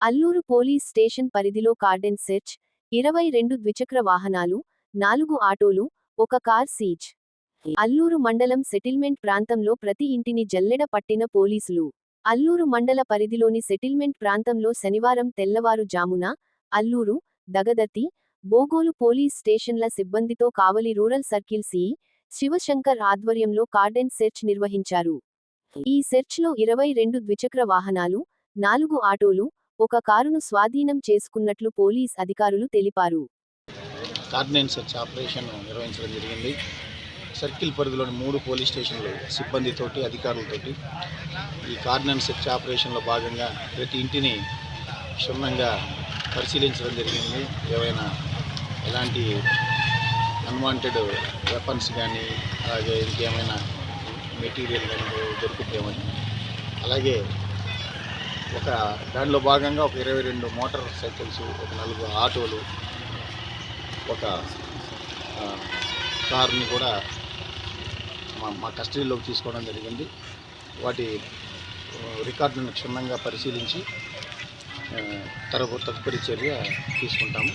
Alluri police station పరిధిలో cordon search, 22 ద్విచక్ర వాహనాలు, 4 ఆటోలు, ఒక కార్ సీజ్. అల్లూరు మండలం సెటిల్మెంట్ ప్రాంతంలో ప్రతి ఇంటిని జల్లెడ పట్టిన పోలీసులు. అల్లూరు మండల పరిధిలోని సెటిల్మెంట్ ప్రాంతంలో శనివారం తెల్లవారు జామున, అల్లూరు, దగదర్తి, బోగోలు పోలీస్ స్టేషన్ల సిబ్బందితో కావలి రూరల్ సర్కిల్ సిఇ శివశంకర్ ఆధ్వర్యంలో కార్డెన్ సెర్చ్ నిర్వహించారు. ఈ సెర్చ్లో 22 ద్విచక్ర వాహనాలు, 4 ఆటోలు, ఒక కారును స్వాధీనం చేసుకున్నట్లు పోలీస్ అధికారులు తెలిపారు. కార్డెన్ సెర్చ్ ఆపరేషన్ నిర్వహించడం జరిగింది. సర్కిల్ పరిధిలోని 3 పోలీస్ స్టేషన్లు సిబ్బందితోటి అధికారులతోటి ఈ కార్డెన్ సెర్చ్ ఆపరేషన్లో భాగంగా ప్రతి ఇంటిని క్షుణ్ణంగా పరిశీలించడం జరిగింది. ఏవైనా ఎలాంటి అన్వాంటెడ్ వెపన్స్ కానీ అలాగే ఇంకేమైనా మెటీరియల్ కానీ దొరుకుతామని, అలాగే ఒక దానిలో భాగంగా ఒక 22 మోటార్ సైకిల్స్, ఒక 4 ఆటోలు, ఒక కార్ని కూడా మా కస్టడీలోకి తీసుకోవడం జరిగింది. వాటి రికార్డులను క్షుణ్ణంగా పరిశీలించి తదుపరి చర్య తీసుకుంటాము.